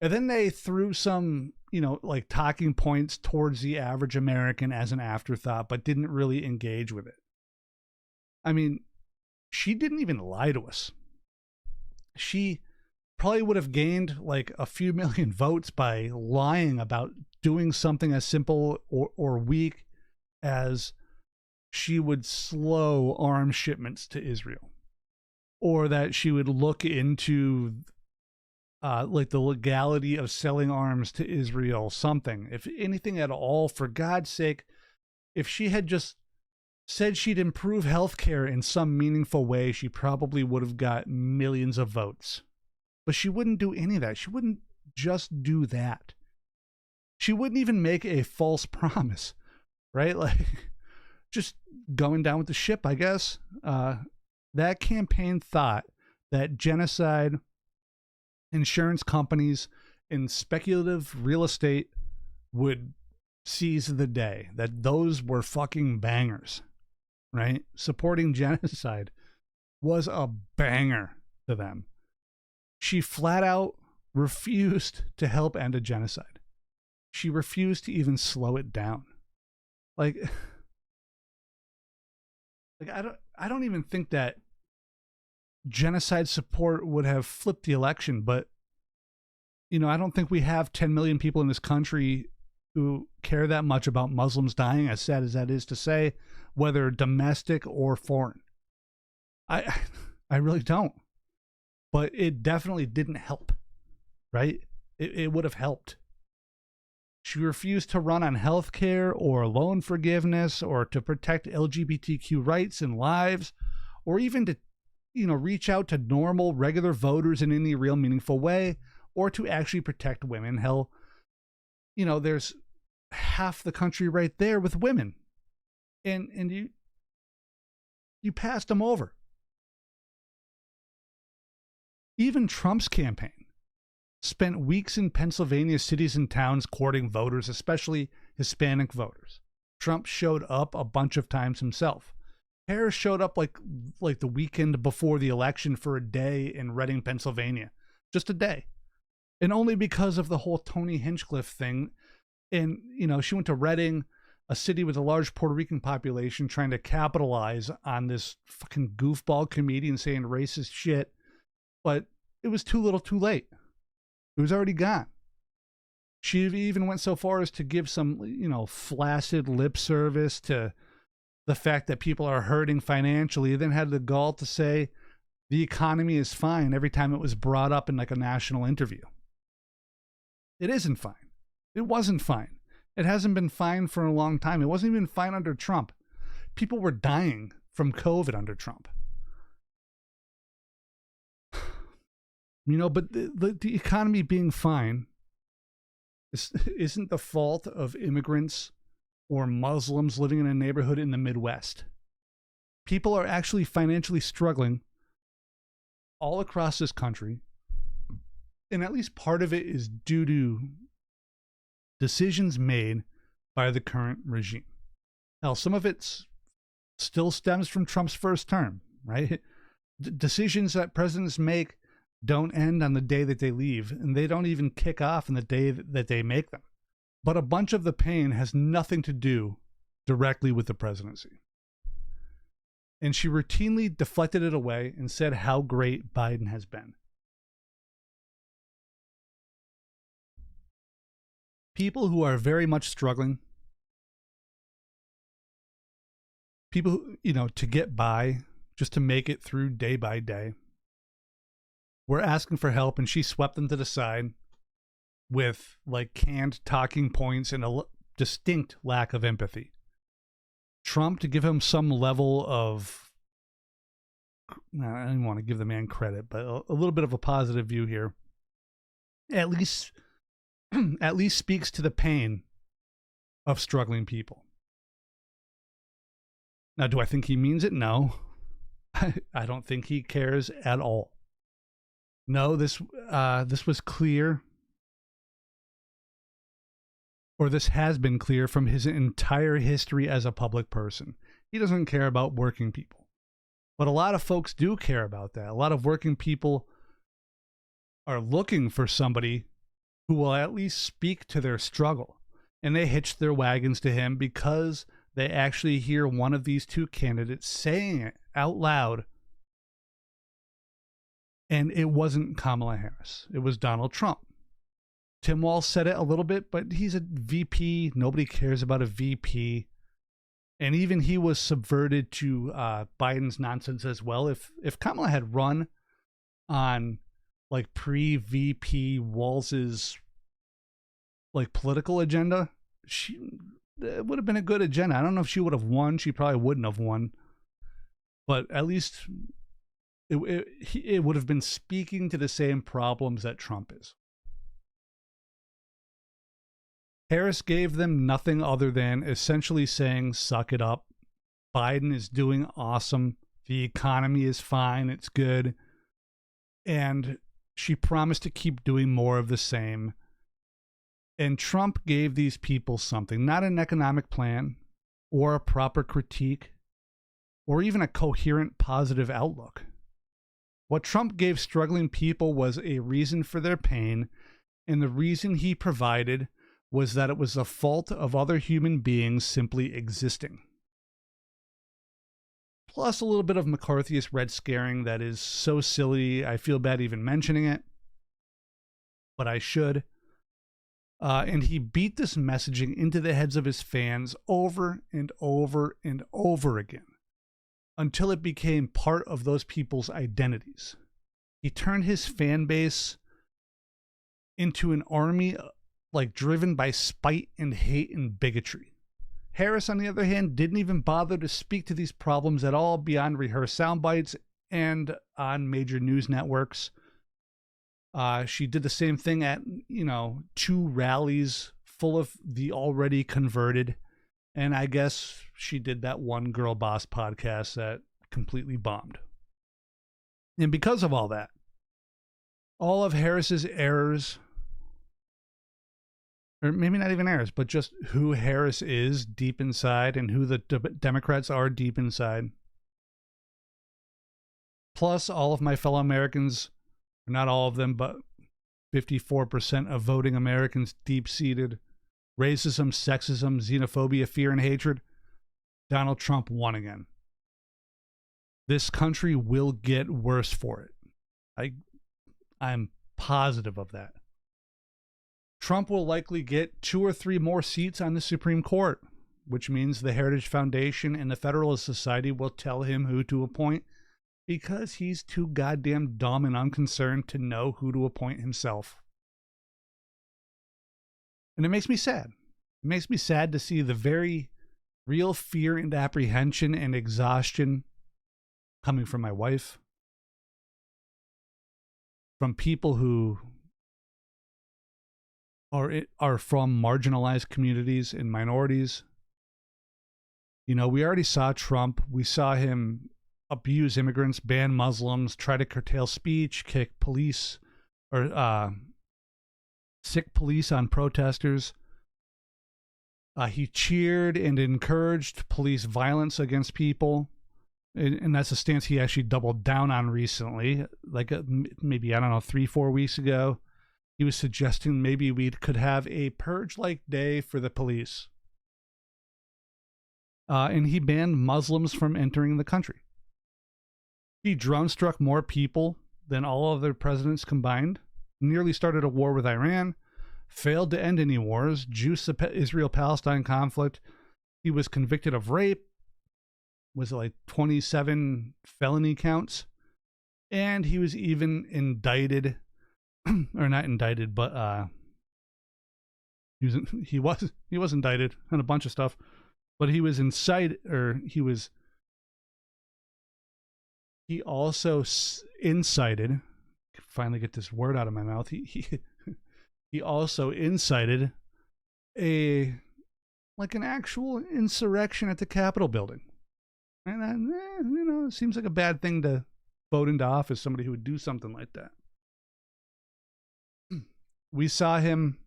And then they threw some, talking points towards the average American as an afterthought, but didn't really engage with it. I mean, she didn't even lie to us. She probably would have gained like a few million votes by lying about doing something as simple or weak as she would slow arms shipments to Israel, or that she would look into the legality of selling arms to Israel, something, if anything at all. For God's sake, if she had just said she'd improve healthcare in some meaningful way, she probably would have got millions of votes. But she wouldn't do any of that. She wouldn't just do that. She wouldn't even make a false promise, right? Like, just going down with the ship, I guess. That campaign thought that genocide, insurance companies, and speculative real estate would seize the day, that those were fucking bangers, right? Supporting genocide was a banger to them. She flat out refused to help end a genocide. She refused to even slow it down. Like I don't even think that genocide support would have flipped the election, but I don't think we have 10 million people in this country who care that much about Muslims dying, as sad as that is to say, whether domestic or foreign. I really don't. But it definitely didn't help, right? It would have helped. She refused to run on health care or loan forgiveness or to protect LGBTQ rights and lives, or even to, reach out to normal, regular voters in any real meaningful way, or to actually protect women. Hell, there's half the country right there with women. And you passed them over. Even Trump's campaign spent weeks in Pennsylvania cities and towns courting voters, especially Hispanic voters. Trump showed up a bunch of times himself. Harris showed up like the weekend before the election for a day in Reading, Pennsylvania. Just a day. And only because of the whole Tony Hinchcliffe thing. And, she went to Reading, a city with a large Puerto Rican population, trying to capitalize on this fucking goofball comedian saying racist shit. But it was too little too late. It was already gone. She even went so far as to give some, flaccid lip service to the fact that people are hurting financially, then had the gall to say the economy is fine every time it was brought up in like a national interview. It isn't fine. It wasn't fine. It hasn't been fine for a long time. It wasn't even fine under Trump. People were dying from COVID under Trump. But the economy being fine isn't the fault of immigrants or Muslims living in a neighborhood in the Midwest. People are actually financially struggling all across this country, and at least part of it is due to decisions made by the current regime. Hell, some of it still stems from Trump's first term, right? Decisions that presidents make don't end on the day that they leave, and they don't even kick off on the day that they make them. But a bunch of the pain has nothing to do directly with the presidency. And she routinely deflected it away and said how great Biden has been. People who are very much struggling, people who, to get by, just to make it through day by day, were asking for help, and she swept them to the side with canned talking points and a distinct lack of empathy. Trump, to give him some level of, I don't want to give the man credit, but a little bit of a positive view here, at least speaks to the pain of struggling people. Now, do I think he means it? No. I don't think he cares at all. No, this was clear, or this has been clear from his entire history as a public person. He doesn't care about working people. But a lot of folks do care about that. A lot of working people are looking for somebody who will at least speak to their struggle. And they hitch their wagons to him because they actually hear one of these two candidates saying it out loud. And it wasn't Kamala Harris. It was Donald Trump. Tim Walz said it a little bit, but he's a VP. Nobody cares about a VP. And even he was subverted to Biden's nonsense as well. If Kamala had run on pre-VP Walz's political agenda, it would have been a good agenda. I don't know if she would have won. She probably wouldn't have won. But at least it would have been speaking to the same problems that Trump is. Harris gave them nothing other than essentially saying, suck it up. Biden is doing awesome. The economy is fine. It's good. And she promised to keep doing more of the same. And Trump gave these people something, not an economic plan or a proper critique or even a coherent positive outlook. What Trump gave struggling people was a reason for their pain, and the reason he provided was that it was the fault of other human beings simply existing. Plus a little bit of McCarthyist red scaring that is so silly, I feel bad even mentioning it, but I should. And he beat this messaging into the heads of his fans over and over and over again until it became part of those people's identities. He turned his fan base into an army driven by spite and hate and bigotry. Harris, on the other hand, didn't even bother to speak to these problems at all beyond rehearsed sound bites and on major news networks. She did the same thing at, 2 rallies full of the already converted. And I guess she did that one Girl Boss podcast that completely bombed. And because of all that, all of Harris's errors, or maybe not even errors, but just who Harris is deep inside and who the Democrats are deep inside. Plus, all of my fellow Americans, not all of them, but 54% of voting Americans deep-seated racism, sexism, xenophobia, fear, and hatred. Donald Trump won again. This country will get worse for it. I'm positive of that. Trump will likely get 2 or 3 more seats on the Supreme Court, which means the Heritage Foundation and the Federalist Society will tell him who to appoint because he's too goddamn dumb and unconcerned to know who to appoint himself. And it makes me sad. It makes me sad to see the very real fear and apprehension and exhaustion coming from my wife, from people who are from marginalized communities and minorities. You know, we already saw Trump. We saw him abuse immigrants, ban Muslims, try to curtail speech, kick police or sick police on protesters. He cheered and encouraged police violence against people. And that's a stance he actually doubled down on recently. Like maybe, I don't know, 3-4 weeks ago, he was suggesting maybe we could have a purge-like day for the police. And he banned Muslims from entering the country. He drone-struck more people than all other presidents combined, nearly started a war with Iran, failed to end any wars, juiced the Israel-Palestine conflict. He was convicted of rape, was it like 27 felony counts? And he was even indicted, or not indicted, but he was indicted on a bunch of stuff, but he was incited, or he also incited, finally get this word out of my mouth, he also incited an actual insurrection at the Capitol building. And you know, it seems like a bad thing to vote into office, somebody who would do something like that. We saw him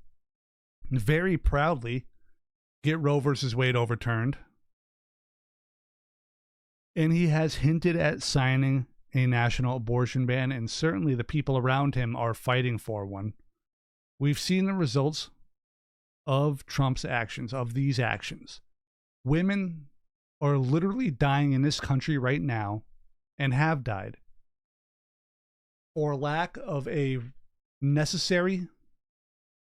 very proudly get Roe versus Wade overturned. And he has hinted at signing a national abortion ban, and certainly the people around him are fighting for one. We've seen the results of Trump's actions, of these actions. Women are literally dying in this country right now, and have died, for lack of a necessary,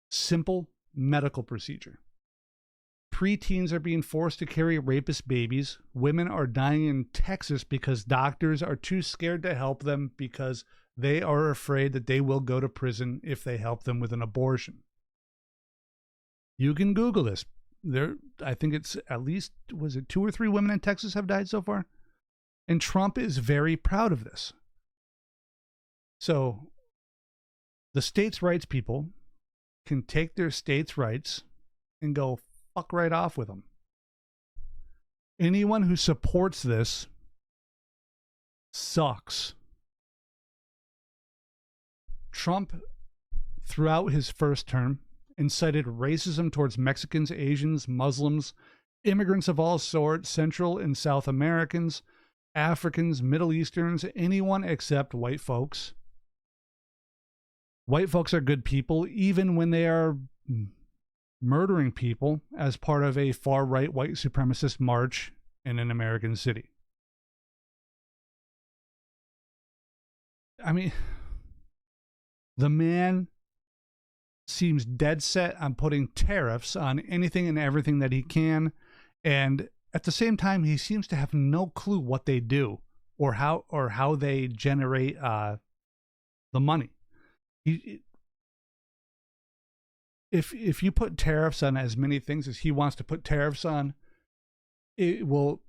simple medical procedure. Preteens are being forced to carry rapist babies. Women are dying in Texas because doctors are too scared to help them because they are afraid that they will go to prison if they help them with an abortion. You can Google this. I think it's at least, was it 2 or 3 women in Texas have died so far? And Trump is very proud of this. So the states' rights people can take their states' rights and go fuck right off with them. Anyone who supports this sucks. Trump, throughout his first term, incited racism towards Mexicans, Asians, Muslims, immigrants of all sorts, Central and South Americans, Africans, Middle Easterns, anyone except white folks. White folks are good people, even when they are murdering people as part of a far-right white supremacist march in an American city. I mean, the man seems dead set on putting tariffs on anything and everything that he can, and at the same time, he seems to have no clue what they do or how they generate the money. If you put tariffs on as many things as he wants to put tariffs on, it will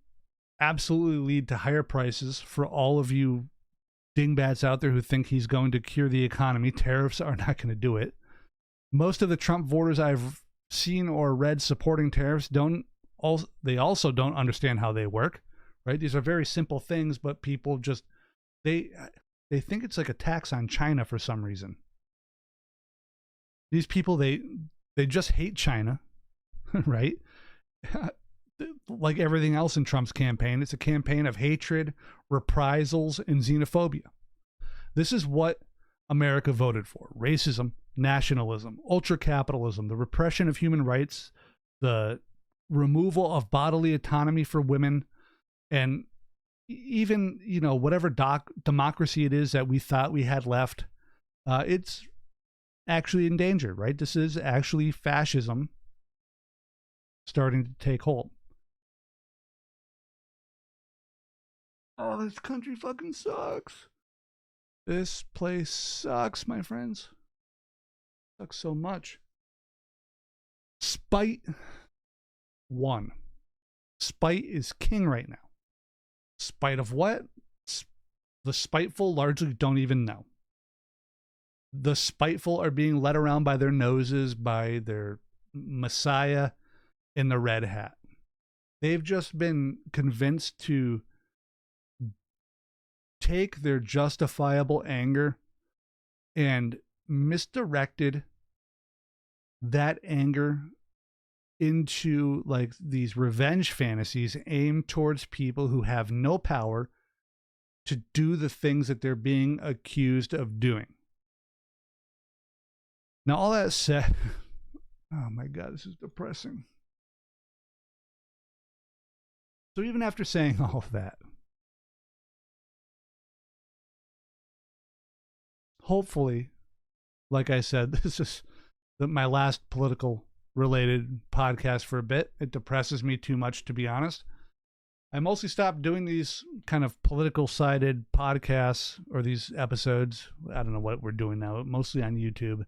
absolutely lead to higher prices for all of you dingbats out there who think he's going to cure the economy. Tariffs are not going to do it. Most of the Trump voters I've seen or read supporting tariffs they also don't understand how they work, right? These are very simple things, but people just, they think it's like a tax on China for some reason. These people, they just hate China, right? Like everything else in Trump's campaign, it's a campaign of hatred, reprisals, and xenophobia. This is what America voted for: racism, nationalism, ultra-capitalism, the repression of human rights, the removal of bodily autonomy for women, and even, you know, whatever democracy it is that we thought we had left, it's actually in danger, right? This is actually fascism starting to take hold. Oh, this country fucking sucks. This place sucks, my friends. Sucks so much. Spite won. Spite is king right now. Spite of what? The spiteful largely don't even know. The spiteful are being led around by their noses by their messiah in the red hat. They've just been convinced to take their justifiable anger and misdirected that anger into like these revenge fantasies aimed towards people who have no power to do the things that they're being accused of doing. Now, all that said, oh my God, this is depressing. So even after saying all of that, hopefully, like I said, this is my last political related podcast for a bit. It depresses me too much, to be honest. I mostly stopped doing these kind of political sided podcasts or these episodes. I don't know what we're doing now, mostly on YouTube.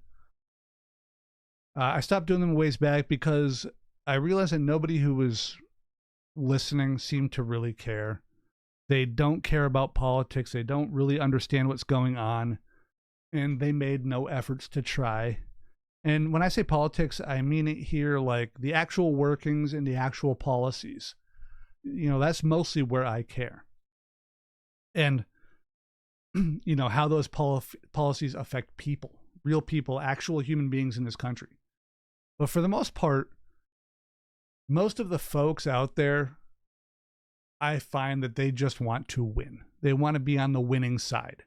I stopped doing them a ways back because I realized that nobody who was listening seemed to really care. They don't care about politics. They don't really understand what's going on. And they made no efforts to try. And when I say politics, I mean it here like the actual workings and the actual policies. You know, that's mostly where I care. And, you know, how those policies affect people, real people, actual human beings in this country. But for the most part, most of the folks out there, I find that they just want to win. They want to be on the winning side.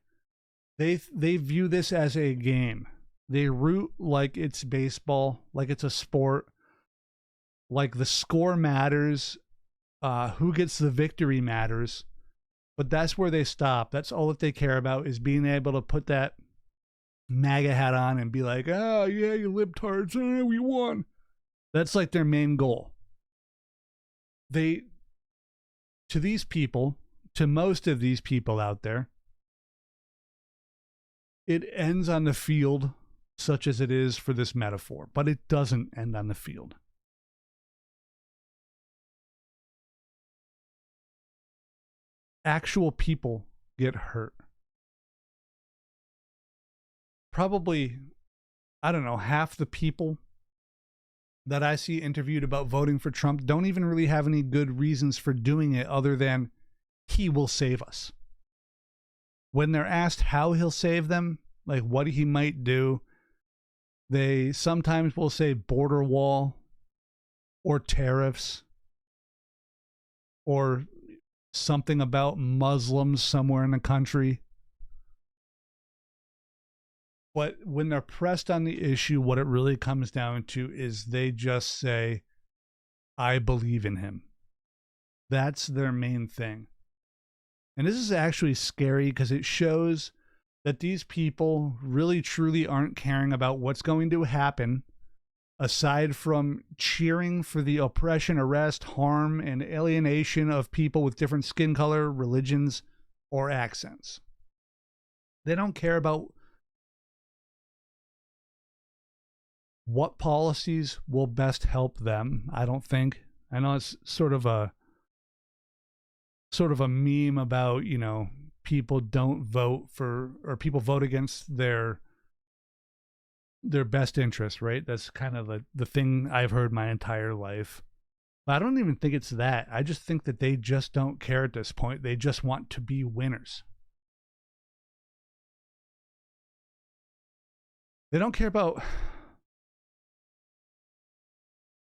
They view this as a game. They root like it's baseball, like it's a sport, like the score matters, who gets the victory matters. But that's where they stop. That's all that they care about, is being able to put that MAGA hat on and be like, oh, yeah, you libtards, we won. That's like their main goal. To these people, to most of these people out there, it ends on the field, such as it is for this metaphor, but it doesn't end on the field. Actual people get hurt. Probably, I don't know, half the people that I see interviewed about voting for Trump don't even really have any good reasons for doing it other than he will save us. When they're asked how he'll save them, like what he might do, they sometimes will say border wall or tariffs or something about Muslims somewhere in the country. But when they're pressed on the issue, what it really comes down to is they just say, I believe in him. That's their main thing. And this is actually scary because it shows that these people really truly aren't caring about what's going to happen aside from cheering for the oppression, arrest, harm, and alienation of people with different skin color, religions, or accents. They don't care about what policies will best help them, I don't think. I know it's sort of a meme about, you know, people don't vote for, or people vote against their best interest, right? That's kind of the thing I've heard my entire life. But I don't even think it's that. I just think that they just don't care at this point. They just want to be winners. They don't care about,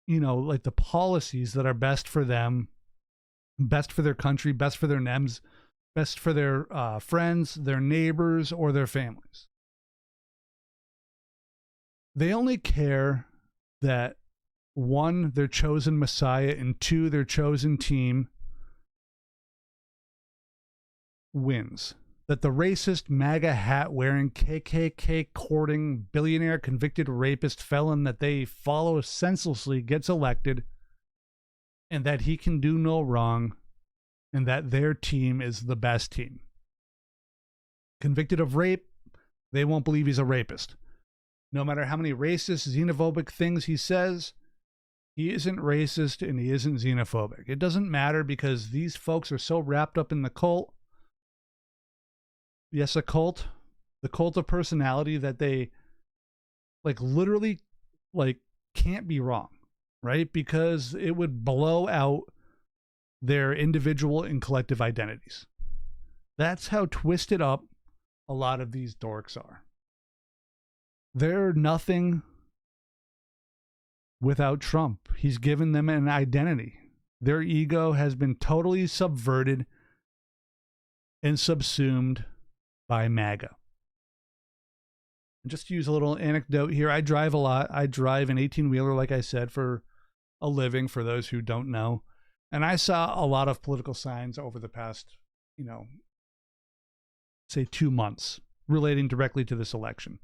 you know, like the policies that are best for them, best for their country, best for their NEMs, best for their friends, their neighbors, or their families. They only care that, one, their chosen Messiah, and two, their chosen team wins. That the racist, MAGA hat wearing, KKK courting, billionaire convicted rapist felon that they follow senselessly gets elected, and that he can do no wrong, and that their team is the best team. Convicted of rape, they won't believe he's a rapist. No matter how many racist, xenophobic things he says, he isn't racist and he isn't xenophobic. It doesn't matter because these folks are so wrapped up in the cult. Yes, a cult. the cult of personality that they like literally like can't be wrong, right? Because it would blow out their individual and collective identities. That's how twisted up a lot of these dorks are. They're nothing without Trump. He's given them an identity. Their ego has been totally subverted and subsumed by MAGA. And just to use a little anecdote here, I drive a lot. I drive an 18-wheeler, like I said, for a living, for those who don't know. And I saw a lot of political signs over the past, say 2 months relating directly to this election.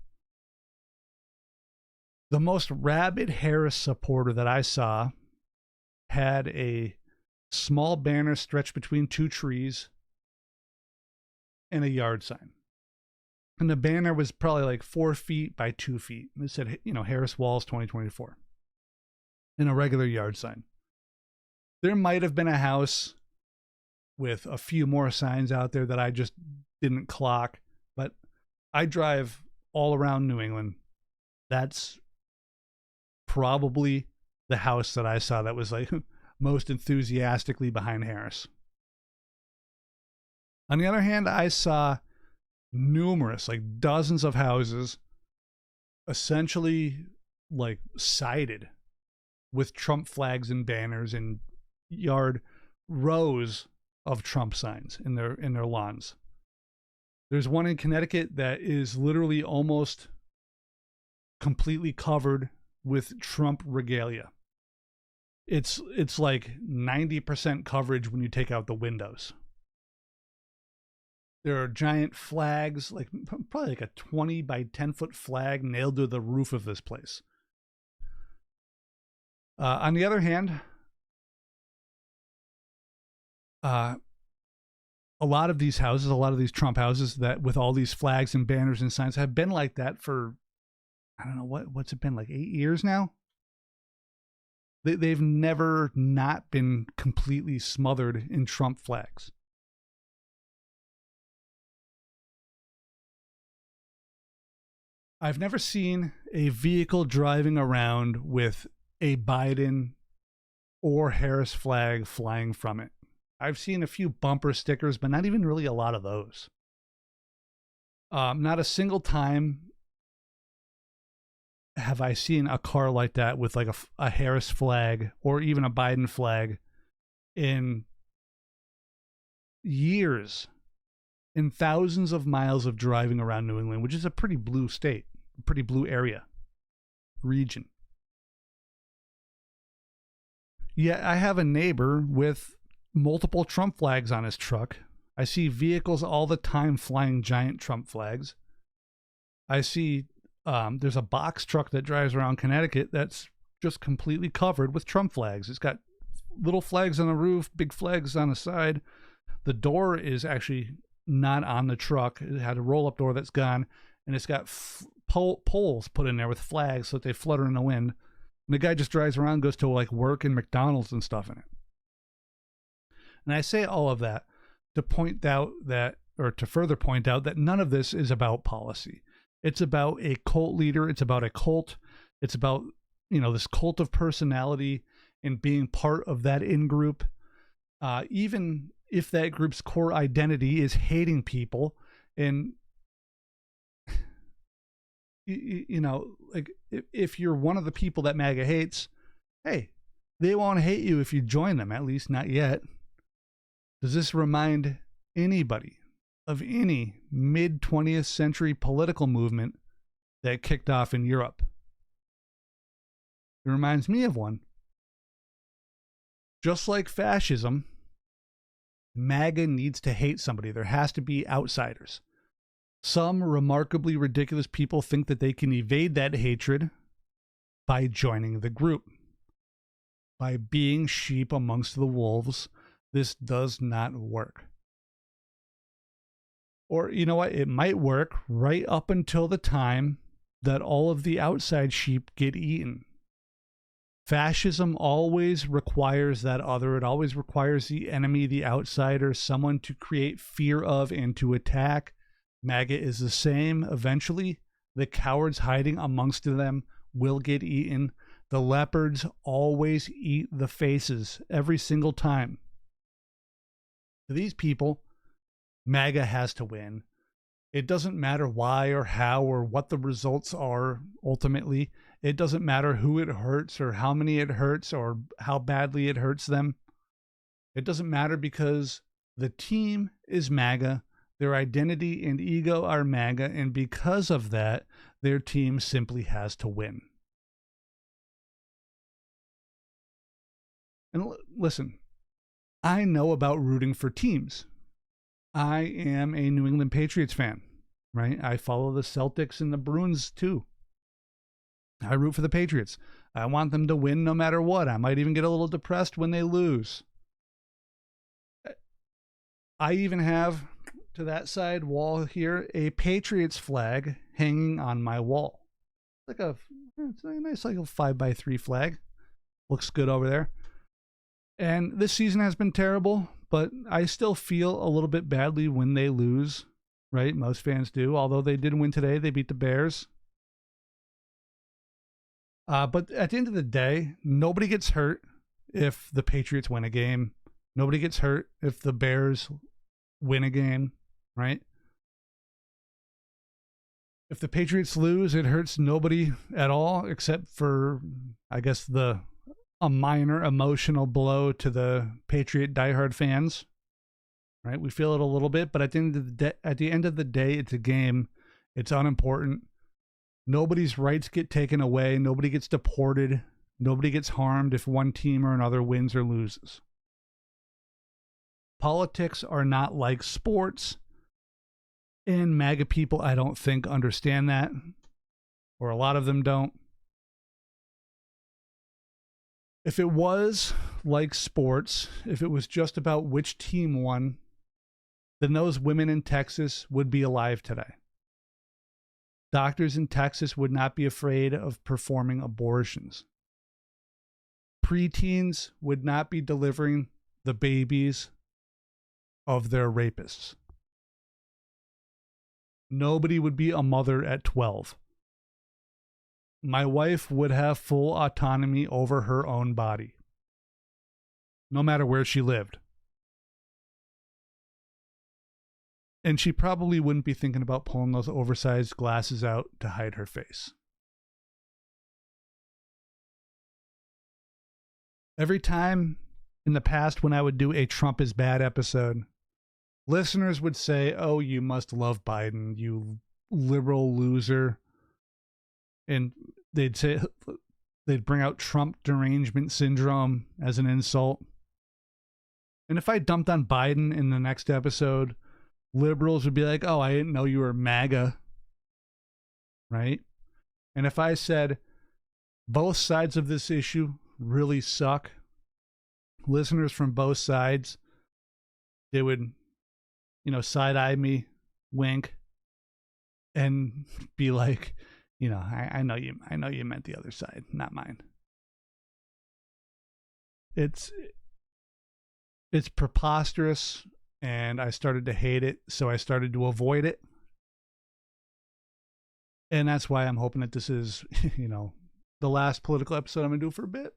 The most rabid Harris supporter that I saw had a small banner stretched between 2 trees and a yard sign. And the banner was probably like 4 feet by 2 feet. It said, Harris Walls 2024. In a regular yard sign. There might have been a house with a few more signs out there that I just didn't clock. But I drive all around New England. That's probably the house that I saw that was like most enthusiastically behind Harris. On the other hand, I saw numerous, like dozens of houses essentially like sided with Trump flags and banners and yard rows of Trump signs in their lawns. There's one in Connecticut that is literally almost completely covered with Trump regalia. It's like 90% coverage when you take out the windows. There are giant flags, like probably like a 20 by 10 foot flag nailed to the roof of this place. On the other hand, a lot of these houses, a lot of these Trump houses that with all these flags and banners and signs have been like that for, I don't know, what's it been, like 8 years now? They've never not been completely smothered in Trump flags. I've never seen a vehicle driving around with a Biden or Harris flag flying from it. I've seen a few bumper stickers, but not even really a lot of those. Not a single time have I seen a car like that with like a Harris flag or even a Biden flag in years, in thousands of miles of driving around New England, which is a pretty blue state, a pretty blue area, region. Yet I have a neighbor with multiple Trump flags on his truck. I see vehicles all the time flying giant Trump flags. I see there's a box truck that drives around Connecticut that's just completely covered with Trump flags. It's got little flags on the roof, big flags on the side. The door is actually not on the truck. It had a roll-up door that's gone, and it's got poles put in there with flags so that they flutter in the wind. And the guy just drives around, goes to like work and McDonald's and stuff in it. And I say all of that to point out that, or to further point out that none of this is about policy. It's about a cult leader. It's about a cult. It's about, this cult of personality and being part of that in-group. Even if that group's core identity is hating people and, like if you're one of the people that MAGA hates, hey, they won't hate you if you join them, at least not yet. Does this remind anybody of any mid-20th century political movement that kicked off in Europe? It reminds me of one. Just like fascism, MAGA needs to hate somebody. There has to be outsiders. Some remarkably ridiculous people think that they can evade that hatred by joining the group. By being sheep amongst the wolves. This does not work. Or, you know what? It might work right up until the time that all of the outside sheep get eaten. Fascism always requires that other. It always requires the enemy, the outsider, someone to create fear of and to attack MAGA is the same. Eventually, the cowards hiding amongst them will get eaten. The leopards always eat the faces every single time. To these people, MAGA has to win. It doesn't matter why or how or what the results are ultimately. It doesn't matter who it hurts or how many it hurts or how badly it hurts them. It doesn't matter because the team is MAGA. Their identity and ego are MAGA, and because of that, their team simply has to win. And listen, I know about rooting for teams. I am a New England Patriots fan, right? I follow the Celtics and the Bruins too. I root for the Patriots. I want them to win no matter what. I might even get a little depressed when they lose. I even have, to that side wall here, a Patriots flag hanging on my wall. It's a nice like a 5x3 flag. Looks good over there. And this season has been terrible, but I still feel a little bit badly when they lose, right? Most fans do. Although they did win today, they beat the Bears. But at the end of the day, nobody gets hurt if the Patriots win a game. Nobody gets hurt if the Bears win a game, right? If the Patriots lose, it hurts nobody at all, except for, I guess, a minor emotional blow to the Patriot diehard fans, right? We feel it a little bit, but at the end of the day, it's a game. It's unimportant. Nobody's rights get taken away. Nobody gets deported. Nobody gets harmed if one team or another wins or loses. Politics are not like sports, and MAGA people, I don't think, understand that, or a lot of them don't. If it was like sports, if it was just about which team won, then those women in Texas would be alive today. Doctors in Texas would not be afraid of performing abortions. Preteens would not be delivering the babies of their rapists. Nobody would be a mother at 12. My wife would have full autonomy over her own body, no matter where she lived. And she probably wouldn't be thinking about pulling those oversized glasses out to hide her face. Every time in the past when I would do a Trump is bad episode, listeners would say, "Oh, you must love Biden, you liberal loser." And they'd bring out Trump derangement syndrome as an insult. And if I dumped on Biden in the next episode, liberals would be like, "Oh, I didn't know you were MAGA." Right? And if I said both sides of this issue really suck, listeners from both sides, they would, side-eye me, wink, and be like, I know you meant the other side, not mine. It's preposterous, and I started to hate it, so I started to avoid it. And that's why I'm hoping that this is, the last political episode I'm going to do for a bit.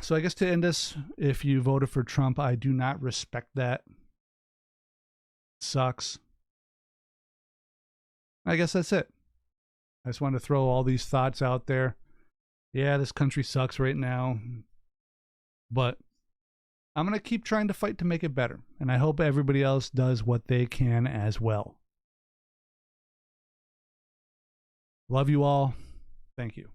So I guess to end this, if you voted for Trump, I do not respect that. Sucks. I guess that's it. I just wanted to throw all these thoughts out there. Yeah, this country sucks right now, but I'm going to keep trying to fight to make it better, and I hope everybody else does what they can as well. Love you all. Thank you.